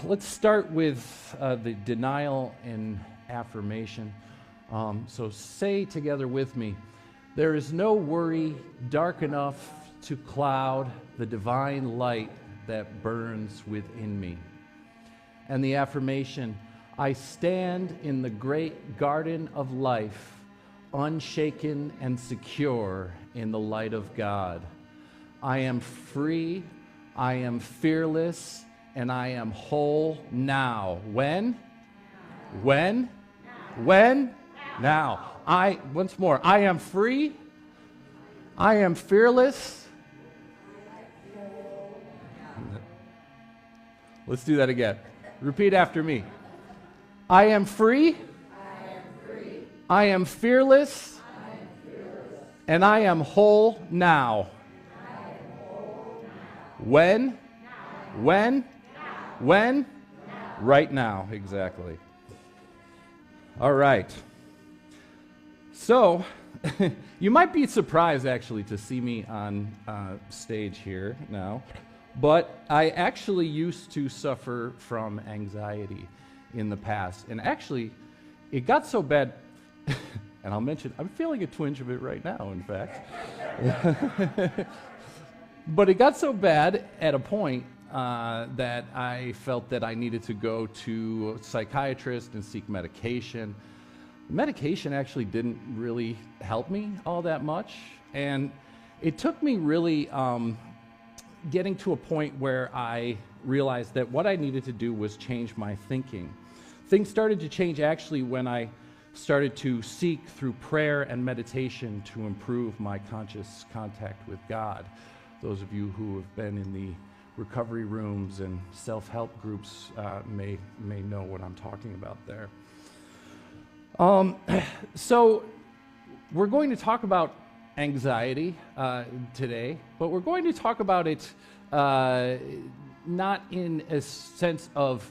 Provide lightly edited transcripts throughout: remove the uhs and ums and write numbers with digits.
let's start with the denial and affirmation. So say together with me, there is no worry dark enough to cloud the divine light that burns within me. And the affirmation, I stand in the great garden of life, unshaken and secure in the light of God. I am free, I am fearless, and I am whole now. When? Now. When? Now. When? Now. Once more, I am free, I am fearless. Let's do that again. Repeat after me. I am free, I am fearless, and I am whole now. When? Now. When? Now. When? Now. Right now, exactly. All right. So, you might be surprised actually to see me on stage here now, but I actually used to suffer from anxiety in the past. And actually, it got so bad, and I'll mention, I'm feeling a twinge of it right now, in fact. But it got so bad at a point that I felt that I needed to go to a psychiatrist and seek medication. Medication actually didn't really help me all that much, and it took me really getting to a point where I realized that what I needed to do was change my thinking. Things started to change actually when I started to seek through prayer and meditation to improve my conscious contact with God. Those of you who have been in the recovery rooms and self-help groups may know what I'm talking about there. So we're going to talk about anxiety today, but we're going to talk about it not in a sense of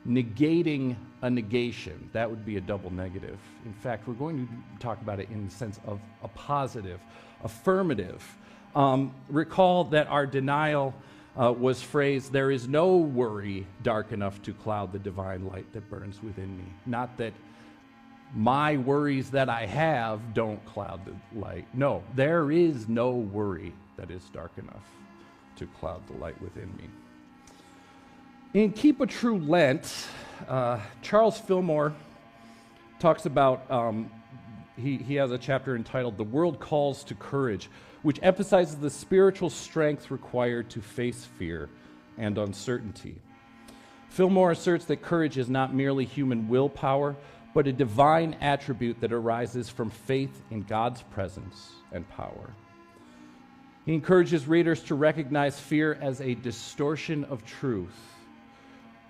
negating a negation. That would be a double negative. In fact, we're going to talk about it in the sense of a positive, affirmative. Recall that our denial was phrased, there is no worry dark enough to cloud the divine light that burns within me. Not that my worries that I have don't cloud the light. No, there is no worry that is dark enough to cloud the light within me. In Keep a True Lent, Charles Fillmore talks about, he has a chapter entitled The World Calls to Courage, which emphasizes the spiritual strength required to face fear and uncertainty. Fillmore asserts that courage is not merely human willpower, but a divine attribute that arises from faith in God's presence and power. He encourages readers to recognize fear as a distortion of truth.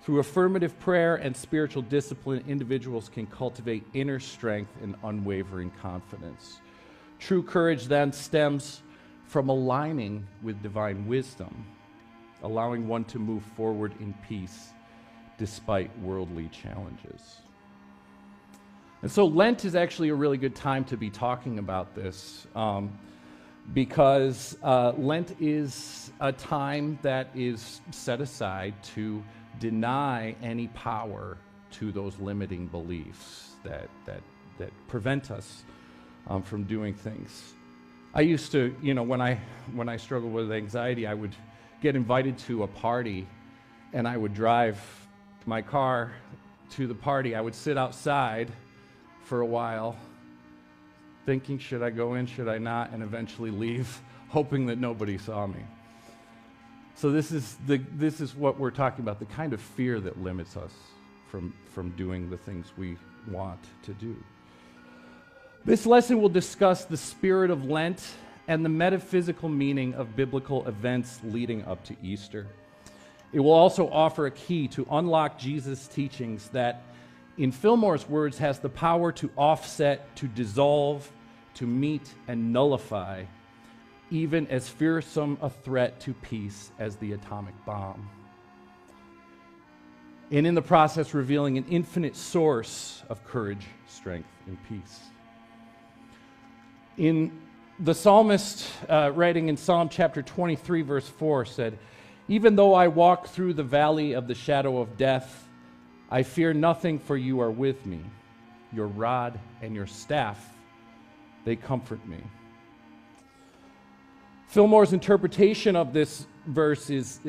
Through affirmative prayer and spiritual discipline, individuals can cultivate inner strength and unwavering confidence. True courage then stems from aligning with divine wisdom, allowing one to move forward in peace despite worldly challenges. And so Lent is actually a really good time to be talking about this because Lent is a time that is set aside to deny any power to those limiting beliefs that prevent us from doing things. I used to, when I struggled with anxiety, I would get invited to a party, and I would drive my car to the party. I would sit outside for a while, thinking, should I go in, should I not, and eventually leave, hoping that nobody saw me. So this is what we're talking about, the kind of fear that limits us from doing the things we want to do. This lesson will discuss the spirit of Lent and the metaphysical meaning of biblical events leading up to Easter. It will also offer a key to unlock Jesus' teachings that, in Fillmore's words, has the power to offset, to dissolve, to meet and nullify, even as fearsome a threat to peace as the atomic bomb. And in the process, revealing an infinite source of courage, strength, and peace. In the psalmist, writing in Psalm chapter 23, verse 4, said, Even though I walk through the valley of the shadow of death, I fear nothing, for you are with me. Your rod and your staff, they comfort me. Fillmore's interpretation of this verse is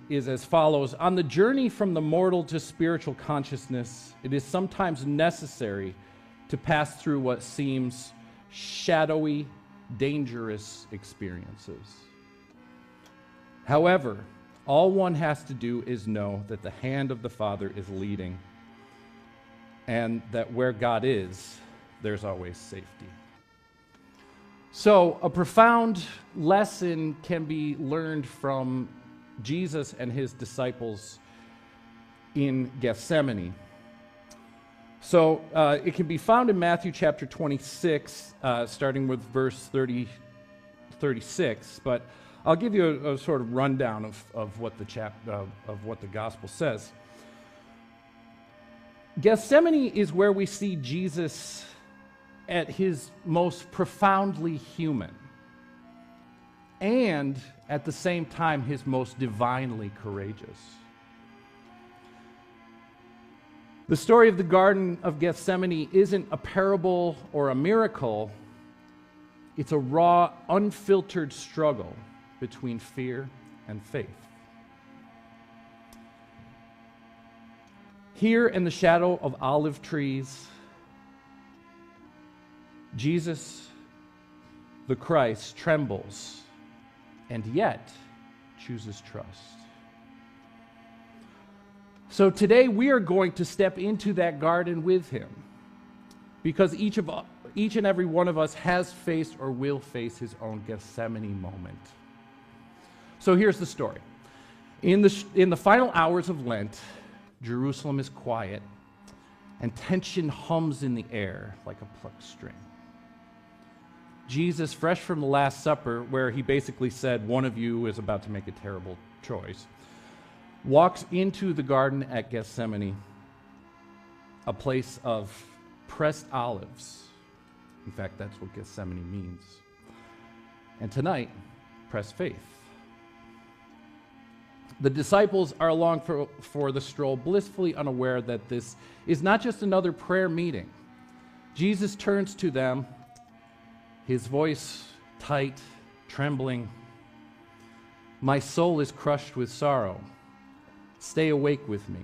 as follows. On the journey from the mortal to spiritual consciousness, it is sometimes necessary to pass through what seems shadowy, dangerous experiences. However, all one has to do is know that the hand of the Father is leading, and that where God is, there's always safety. So, a profound lesson can be learned from Jesus and his disciples in Gethsemane. So, it can be found in Matthew chapter 26, starting with verse 36, but I'll give you a sort of rundown of what the gospel says. Gethsemane is where we see Jesus at his most profoundly human, and at the same time his most divinely courageous. The story of the Garden of Gethsemane isn't a parable or a miracle. It's a raw, unfiltered struggle between fear and faith. Here in the shadow of olive trees, Jesus, the Christ, trembles and yet chooses trust. So today we are going to step into that garden with him, because each and every one of us has faced or will face his own Gethsemane moment. So here's the story. In the final hours of Lent, Jerusalem is quiet and tension hums in the air like a plucked string. Jesus, fresh from the Last Supper, where he basically said, one of you is about to make a terrible choice, walks into the garden at Gethsemane, a place of pressed olives. In fact, that's what Gethsemane means. And tonight, pressed faith. The disciples are along for the stroll, blissfully unaware that this is not just another prayer meeting. Jesus turns to them, his voice tight, trembling. My soul is crushed with sorrow. Stay awake with me.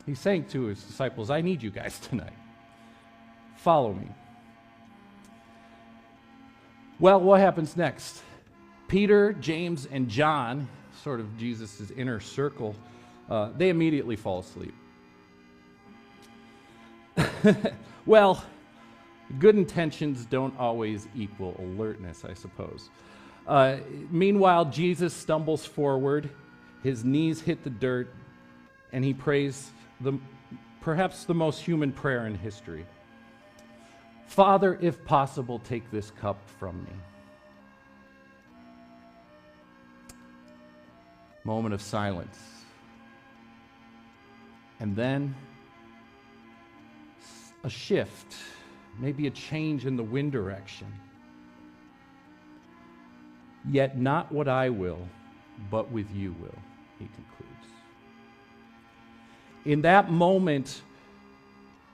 He's saying to his disciples, I need you guys tonight. Follow me. Well, what happens next? Peter, James, and John, sort of Jesus' inner circle, they immediately fall asleep. Well, good intentions don't always equal alertness, I suppose. Meanwhile, Jesus stumbles forward, his knees hit the dirt, and he prays perhaps the most human prayer in history. Father, if possible, take this cup from me. Moment of silence. And then a shift, maybe a change in the wind direction. Yet not what I will, but with you will, he concludes. In that moment,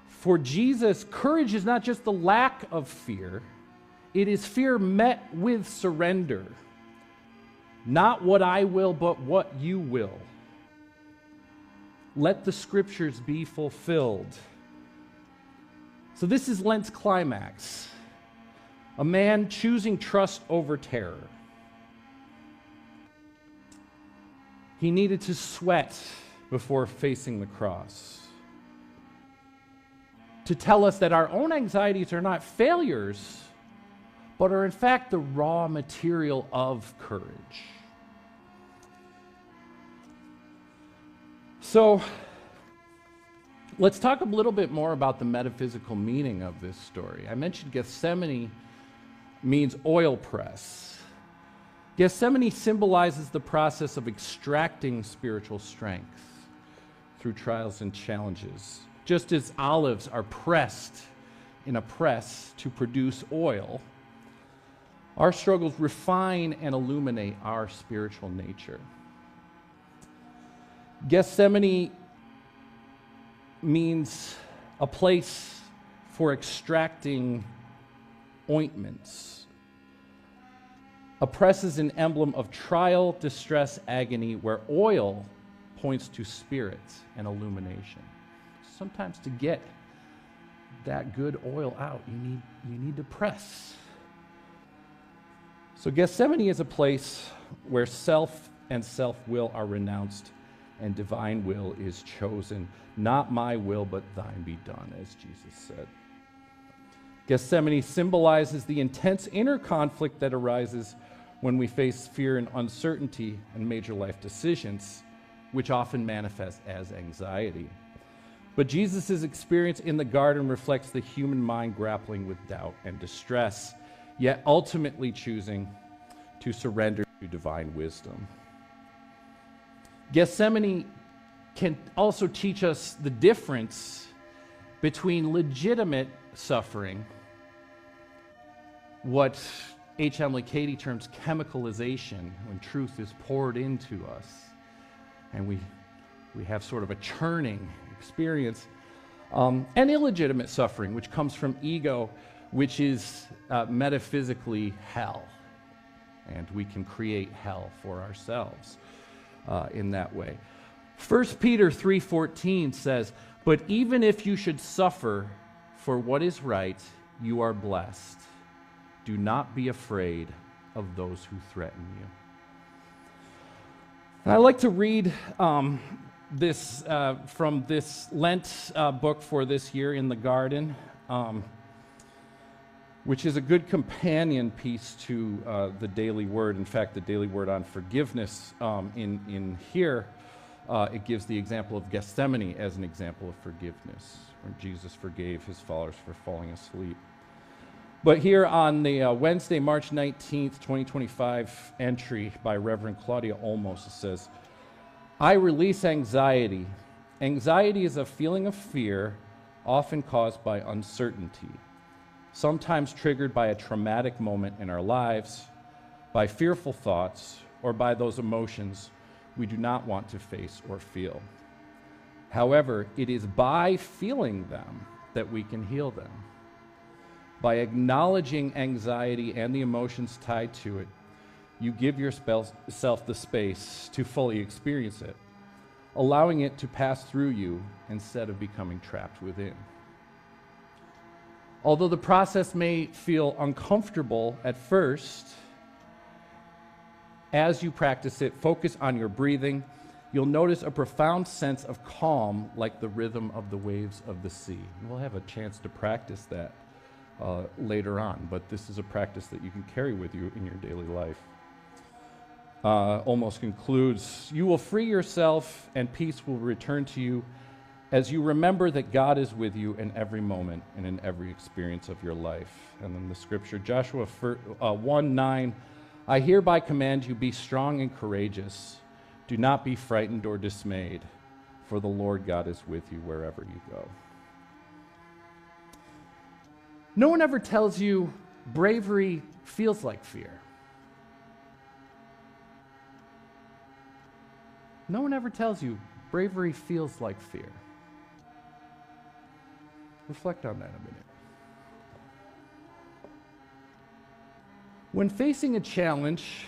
for Jesus, courage is not just the lack of fear, it is fear met with surrender. Not what I will, but what you will. Let the scriptures be fulfilled. So this is Lent's climax. A man choosing trust over terror. He needed to sweat before facing the cross. To tell us that our own anxieties are not failures, but are in fact the raw material of courage. So, let's talk a little bit more about the metaphysical meaning of this story. I mentioned Gethsemane means oil press. Gethsemane symbolizes the process of extracting spiritual strength through trials and challenges. Just as olives are pressed in a press to produce oil, Our struggles refine and illuminate our spiritual nature. Gethsemane means a place for extracting ointments. A press is an emblem of trial, distress, agony, where oil points to spirit and illumination. Sometimes to get that good oil out, you need to press. So Gethsemane is a place where self and self-will are renounced and divine will is chosen. Not my will, but thine be done, as Jesus said. Gethsemane symbolizes the intense inner conflict that arises when we face fear and uncertainty and major life decisions, which often manifest as anxiety. But Jesus' experience in the garden reflects the human mind grappling with doubt and distress, yet ultimately choosing to surrender to divine wisdom. Gethsemane can also teach us the difference between legitimate suffering, what H.M. Katie terms chemicalization, when truth is poured into us, and we have sort of a churning experience, and illegitimate suffering, which comes from ego, which is metaphysically hell. And we can create hell for ourselves in that way. 1 Peter 3:14 says, "But even if you should suffer for what is right, you are blessed. Do not be afraid of those who threaten you." And I like to read this from this Lent book for this year, In the Garden, which is a good companion piece to the daily word. In fact, the daily word on forgiveness in here, it gives the example of Gethsemane as an example of forgiveness, where Jesus forgave his followers for falling asleep. But here on the Wednesday, March 19th, 2025 entry by Reverend Claudia Olmos, it says, "I release anxiety. Anxiety is a feeling of fear, often caused by uncertainty, sometimes triggered by a traumatic moment in our lives, by fearful thoughts, or by those emotions we do not want to face or feel. However, it is by feeling them that we can heal them. By acknowledging anxiety and the emotions tied to it, you give yourself the space to fully experience it, allowing it to pass through you instead of becoming trapped within. Although the process may feel uncomfortable at first, as you practice it, focus on your breathing. You'll notice a profound sense of calm, like the rhythm of the waves of the sea." And we'll have a chance to practice that later on, but this is a practice that you can carry with you in your daily life. Almost concludes, "You will free yourself and peace will return to you as you remember that God is with you in every moment and in every experience of your life." And then the scripture, Joshua 1:9, "I hereby command you, be strong and courageous. Do not be frightened or dismayed, for the Lord God is with you wherever you go." No one ever tells you bravery feels like fear. No one ever tells you bravery feels like fear. Reflect on that a minute. When facing a challenge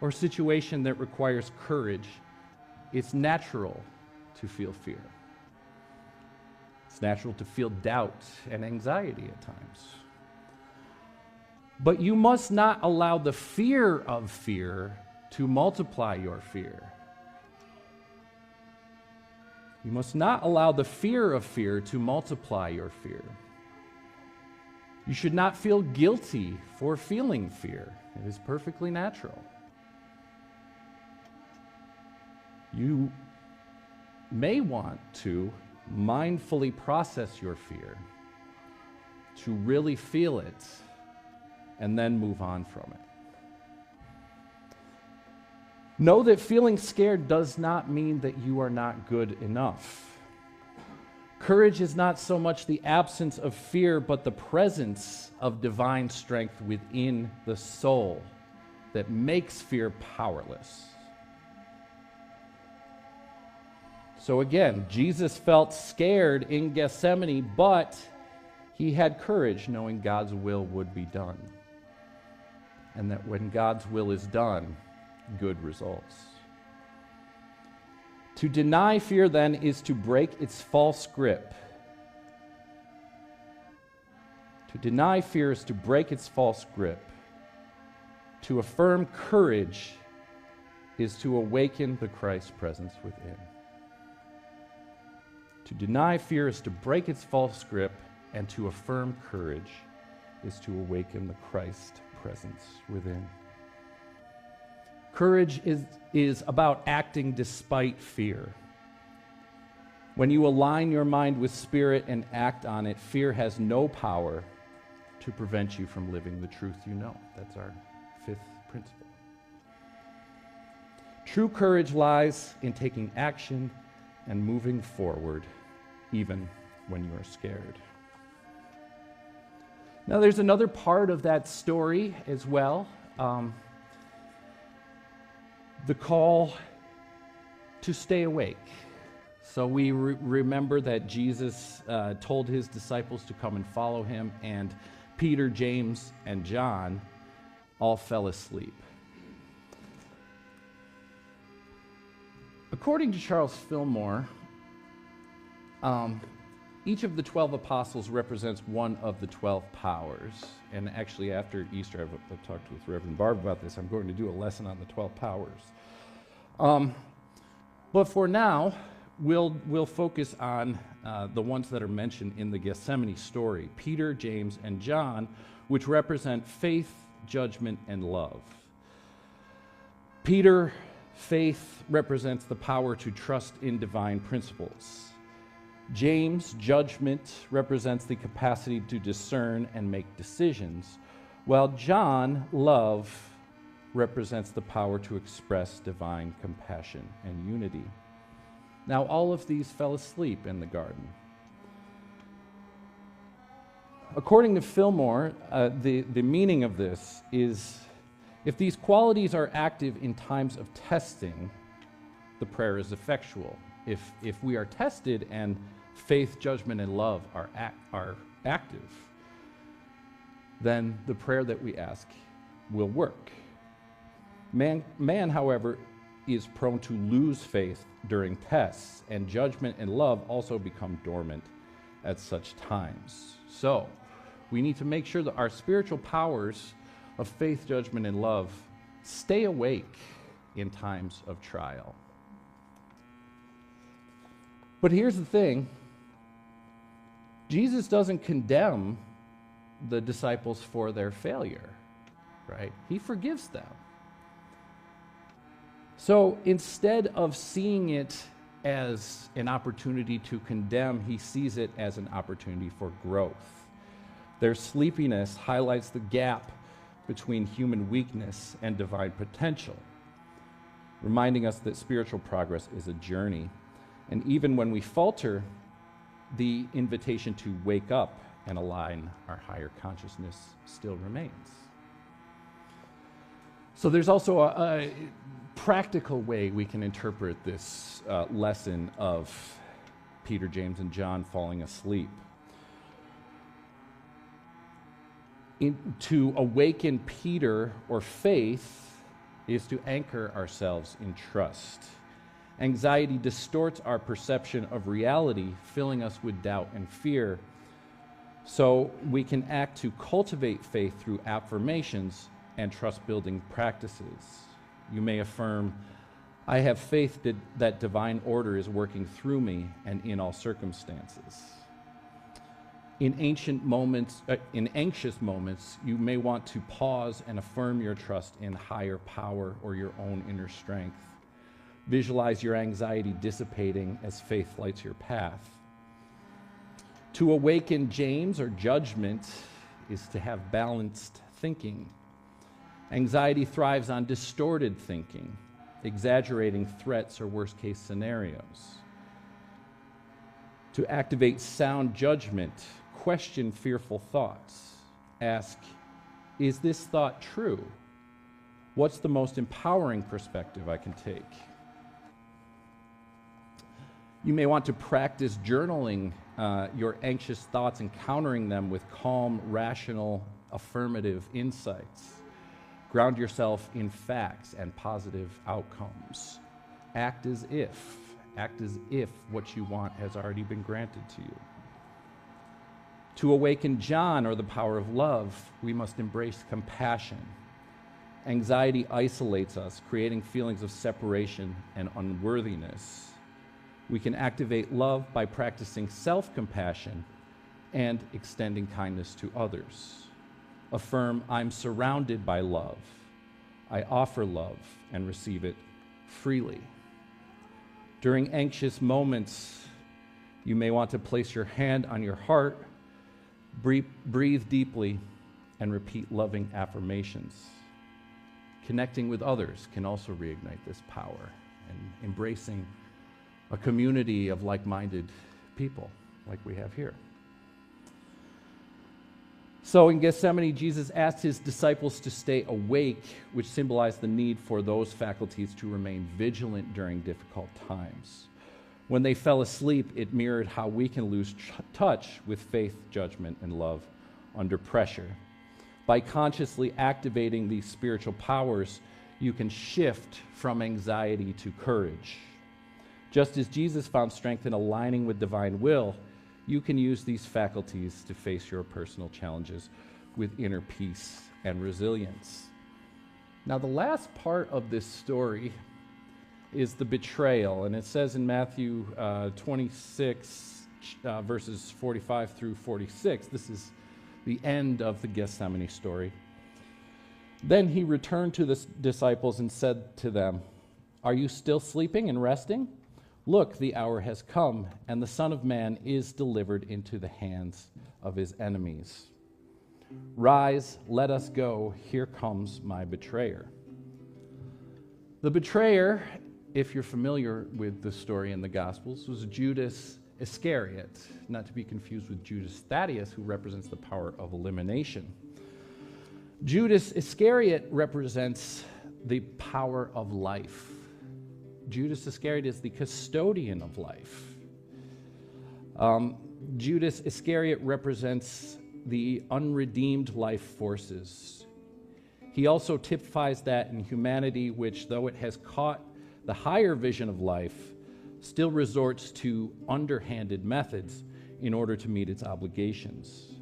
or situation that requires courage, it's natural to feel fear. It's natural to feel doubt and anxiety at times. But you must not allow the fear of fear to multiply your fear. You must not allow the fear of fear to multiply your fear. You should not feel guilty for feeling fear. It is perfectly natural. You may want to mindfully process your fear, to really feel it, and then move on from it. Know that feeling scared does not mean that you are not good enough. Courage is not so much the absence of fear, but the presence of divine strength within the soul that makes fear powerless. So again, Jesus felt scared in Gethsemane, but he had courage knowing God's will would be done. And that when God's will is done, good results. To deny fear, then, is to break its false grip. To deny fear is to break its false grip. To affirm courage is to awaken the Christ presence within. To deny fear is to break its false grip, and to affirm courage is to awaken the Christ presence within. Courage is about acting despite fear. When you align your mind with spirit and act on it, fear has no power to prevent you from living the truth you know. That's our fifth principle. True courage lies in taking action and moving forward, even when you are scared. Now, there's another part of that story as well. The call to stay awake. So we remember that Jesus told his disciples to come and follow him, and Peter, James, and John all fell asleep. According to Charles Fillmore, each of the 12 apostles represents one of the 12 powers. And actually, after Easter, I've talked with Reverend Barb about this. I'm going to do a lesson on the 12 powers. But for now, we'll focus on the ones that are mentioned in the Gethsemane story, Peter, James, and John, which represent faith, judgment, and love. Peter, faith, represents the power to trust in divine principles. James, judgment, represents the capacity to discern and make decisions, while John, love, represents the power to express divine compassion and unity. Now, all of these fell asleep in the garden. According to Fillmore, the meaning of this is, if these qualities are active in times of testing, the prayer is effectual. If we are tested and faith, judgment, and love are active, then the prayer that we ask will work. Man, however, is prone to lose faith during tests, and judgment and love also become dormant at such times. So, we need to make sure that our spiritual powers of faith, judgment, and love stay awake in times of trial. But here's the thing. Jesus doesn't condemn the disciples for their failure, right? He forgives them. So instead of seeing it as an opportunity to condemn, he sees it as an opportunity for growth. Their sleepiness highlights the gap between human weakness and divine potential, reminding us that spiritual progress is a journey. And even when we falter, the invitation to wake up and align our higher consciousness still remains. So there's also a practical way we can interpret this lesson of Peter, James, and John falling asleep. To awaken Peter or faith is to anchor ourselves in trust. Anxiety distorts our perception of reality, filling us with doubt and fear. So we can act to cultivate faith through affirmations and trust-building practices. You may affirm, I have faith that divine order is working through me and in all circumstances. In anxious moments, you may want to pause and affirm your trust in higher power or your own inner strength. Visualize your anxiety dissipating as faith lights your path. To awaken James or judgment is to have balanced thinking. Anxiety thrives on distorted thinking, exaggerating threats or worst-case scenarios. To activate sound judgment, question fearful thoughts. Ask, is this thought true? What's the most empowering perspective I can take? You may want to practice journaling your anxious thoughts and countering them with calm, rational, affirmative insights. Ground yourself in facts and positive outcomes. Act as if what you want has already been granted to you. To awaken John, or the power of love, we must embrace compassion. Anxiety isolates us, creating feelings of separation and unworthiness. We can activate love by practicing self-compassion and extending kindness to others. Affirm, I'm surrounded by love. I offer love and receive it freely. During anxious moments, you may want to place your hand on your heart, breathe deeply, and repeat loving affirmations. Connecting with others can also reignite this power, and embracing a community of like-minded people like we have here. So in Gethsemane, Jesus asked his disciples to stay awake, which symbolized the need for those faculties to remain vigilant during difficult times. When they fell asleep, it mirrored how we can lose touch with faith, judgment, and love under pressure. By consciously activating these spiritual powers, you can shift from anxiety to courage. Just as Jesus found strength in aligning with divine will, you can use these faculties to face your personal challenges with inner peace and resilience. Now, the last part of this story is the betrayal, and it says in Matthew 26, verses 45 through 46, this is the end of the Gethsemane story. Then he returned to the disciples and said to them, "Are you still sleeping and resting? Look, the hour has come, and the Son of Man is delivered into the hands of his enemies. Rise, let us go. Here comes my betrayer." The betrayer, if you're familiar with the story in the Gospels, was Judas Iscariot, not to be confused with Judas Thaddeus, who represents the power of elimination. Judas Iscariot represents the power of life. Judas Iscariot is the custodian of life. Judas Iscariot represents the unredeemed life forces. He also typifies that in humanity, which, though it has caught the higher vision of life, still resorts to underhanded methods in order to meet its obligations.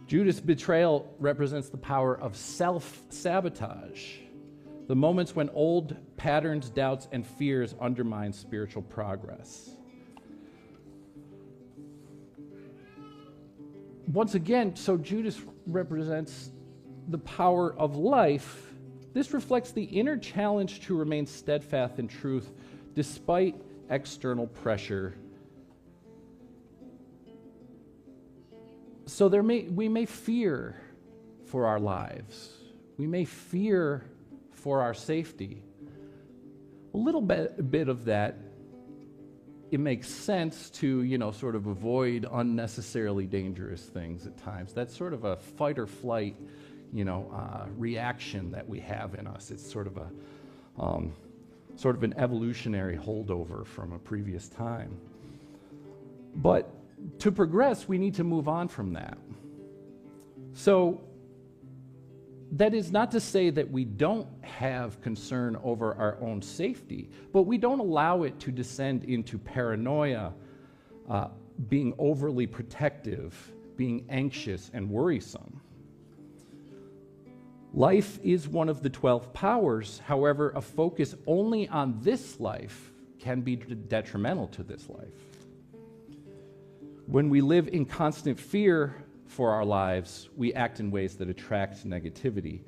Judas' betrayal represents the power of self-sabotage, the moments when old patterns, doubts, and fears undermine spiritual progress. Once again, so Judas represents the power of life. This reflects the inner challenge to remain steadfast in truth despite external pressure. So we may fear for our lives. We may fear for our safety. A little bit of that, it makes sense to, sort of avoid unnecessarily dangerous things at times. That's sort of a fight or flight, reaction that we have in us. It's sort of an evolutionary holdover from a previous time. But to progress, we need to move on from that. So that is not to say that we don't have concern over our own safety, but we don't allow it to descend into paranoia, being overly protective, being anxious and worrisome. Life is one of the 12 powers. However, a focus only on this life can be detrimental to this life. When we live in constant fear for our lives, we act in ways that attract negativity.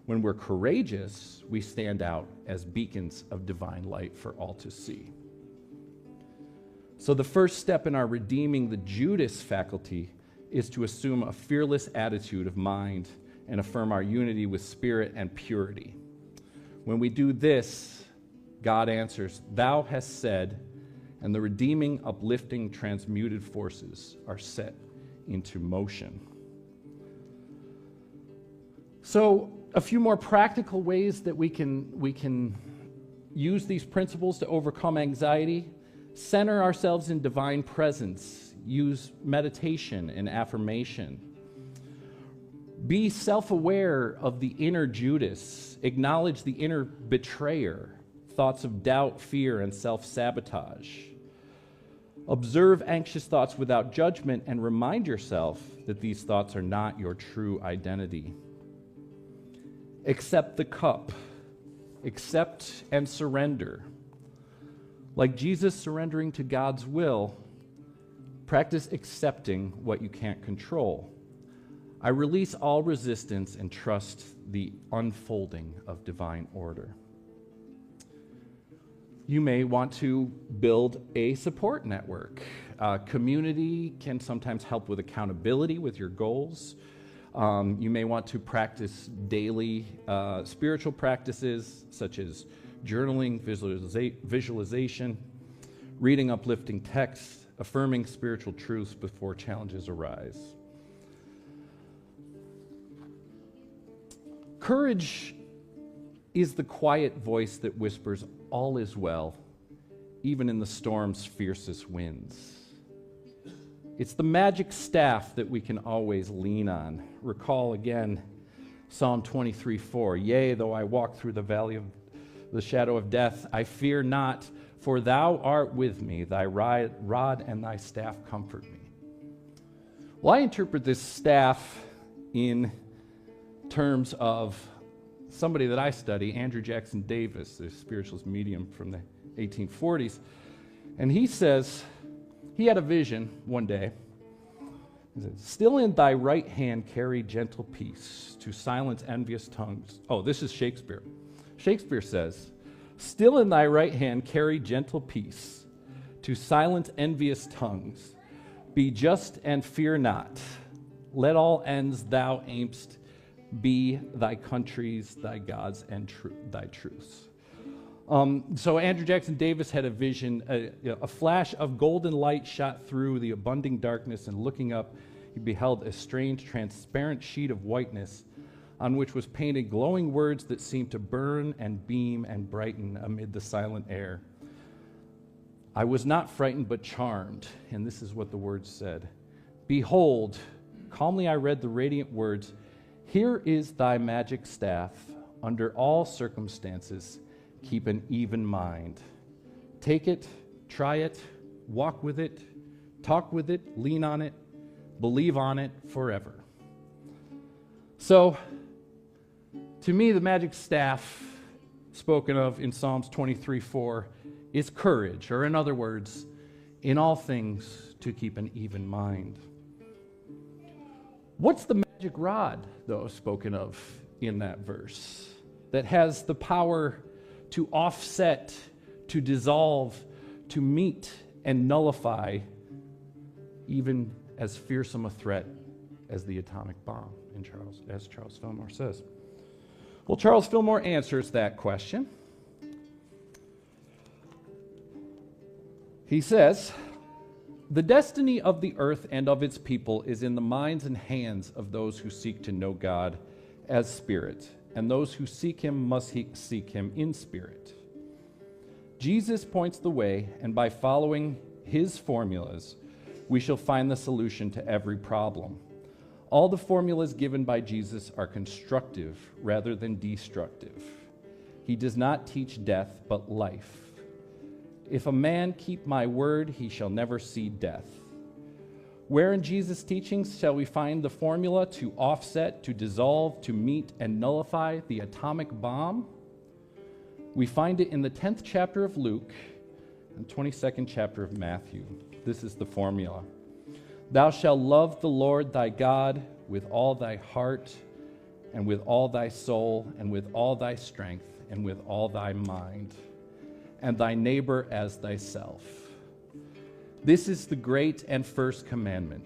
When we're courageous, we stand out as beacons of divine light for all to see. So the first step in our redeeming the Judas faculty is to assume a fearless attitude of mind and affirm our unity with spirit and purity. When we do this, God answers, "Thou hast said, and the redeeming, uplifting, transmuted forces are set into motion. So, a few more practical ways that we can use these principles to overcome anxiety. Center ourselves in divine presence. Use meditation and affirmation. Be self-aware of the inner Judas. Acknowledge the inner betrayer. Thoughts of doubt, fear, and self-sabotage. Observe anxious thoughts without judgment and remind yourself that these thoughts are not your true identity. Accept the cup. Accept and surrender. Like Jesus surrendering to God's will, practice accepting what you can't control. I release all resistance and trust the unfolding of divine order. You may want to build a support network. Community can sometimes help with accountability with your goals. You may want to practice daily spiritual practices such as journaling, visualization, reading uplifting texts, affirming spiritual truths before challenges arise. Courage is the quiet voice that whispers, "All is well," even in the storm's fiercest winds. It's the magic staff that we can always lean on. Recall again Psalm 23:4. "Yea, though I walk through the valley of the shadow of death, I fear not, for thou art with me. Thy rod and thy staff comfort me." Well, I interpret this staff in terms of somebody that I study, Andrew Jackson Davis, a spiritualist medium from the 1840s. And he says, he had a vision one day. He said, "Still in thy right hand carry gentle peace to silence envious tongues." Oh, this is Shakespeare. Shakespeare says, "Still in thy right hand carry gentle peace to silence envious tongues. Be just and fear not. Let all ends thou aim'st be thy country's, thy God's, and thy truths." So Andrew Jackson Davis had a vision, a flash of golden light shot through the abundant darkness, and looking up, he beheld a strange, transparent sheet of whiteness on which was painted glowing words that seemed to burn and beam and brighten amid the silent air. "I was not frightened but charmed," and this is what the words said. "Behold," calmly I read the radiant words, "here is thy magic staff. Under all circumstances, keep an even mind. Take it, try it, walk with it, talk with it, lean on it, believe on it forever." So, to me, the magic staff spoken of in Psalms 23:4 is courage, or in other words, in all things to keep an even mind. What's the magic rod, though, spoken of in that verse that has the power to offset, to dissolve, to meet and nullify even as fearsome a threat as the atomic bomb, as Charles Fillmore says? Well, Charles Fillmore answers that question. He says, "The destiny of the earth and of its people is in the minds and hands of those who seek to know God as spirit, and those who seek him must seek him in spirit. Jesus points the way, and by following his formulas, we shall find the solution to every problem. All the formulas given by Jesus are constructive rather than destructive. He does not teach death, but life. If a man keep my word, he shall never see death. Where in Jesus' teachings shall we find the formula to offset, to dissolve, to meet, and nullify the atomic bomb? We find it in the 10th chapter of Luke and 22nd chapter of Matthew. This is the formula. Thou shalt love the Lord thy God with all thy heart, and with all thy soul, and with all thy strength, and with all thy mind, and thy neighbor as thyself. This is the great and first commandment.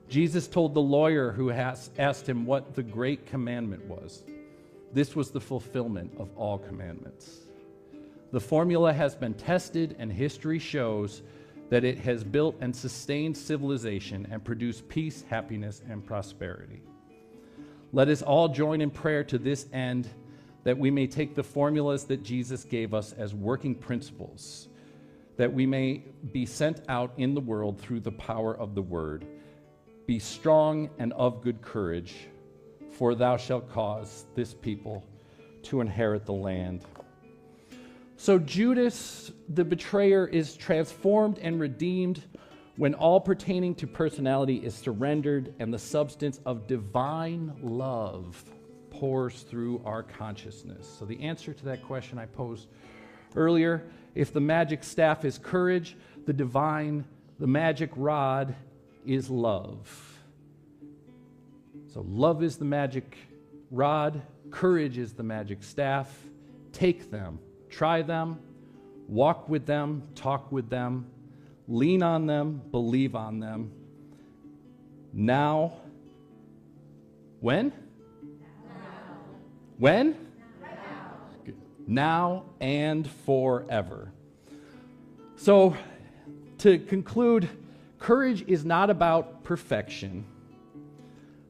Jesus told the lawyer who asked him what the great commandment was. This was the fulfillment of all commandments. The formula has been tested, and history shows that it has built and sustained civilization and produced peace, happiness, and prosperity. Let us all join in prayer to this end, that we may take the formulas that Jesus gave us as working principles, that we may be sent out in the world through the power of the word. Be strong and of good courage, for thou shalt cause this people to inherit the land. So Judas, the betrayer, is transformed and redeemed when all pertaining to personality is surrendered and the substance of divine love pours through our consciousness. So the answer to that question I posed earlier, if the magic staff is courage, the magic rod is love. So love is the magic rod, courage is the magic staff. Take them, try them, walk with them, talk with them, lean on them, believe on them. Now, when? Now. When? Now. Now and forever. So, to conclude, courage is not about perfection,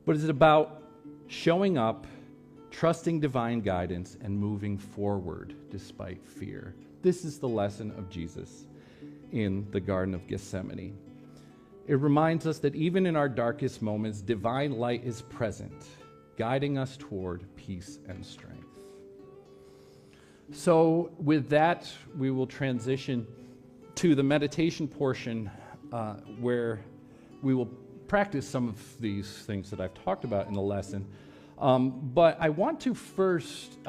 but it's about showing up, trusting divine guidance, and moving forward despite fear. This is the lesson of Jesus in the Garden of Gethsemane. It reminds us that even in our darkest moments, divine light is present, guiding us toward peace and strength. So with that, we will transition to the meditation portion where we will practice some of these things that I've talked about in the lesson. But I want to first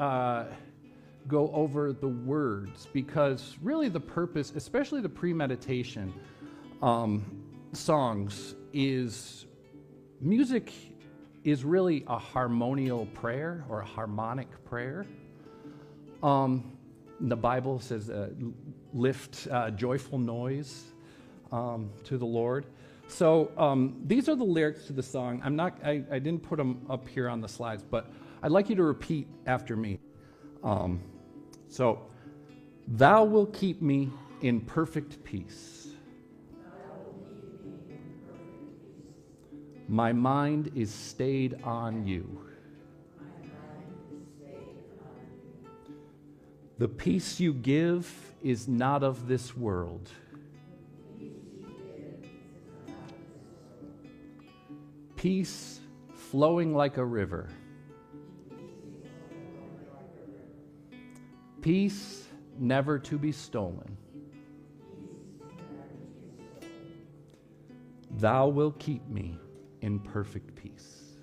go over the words, because really the purpose, especially the pre-meditation songs, is music is really a harmonial prayer or a harmonic prayer. The Bible says lift joyful noise to the Lord. So these are the lyrics to the song. I didn't put them up here on the slides, but I'd like you to repeat after me. So, thou wilt keep me in perfect peace. My mind is stayed on you. The peace you give is not of this world. Peace flowing like a river. Peace never to be stolen. Thou wilt keep me in perfect peace.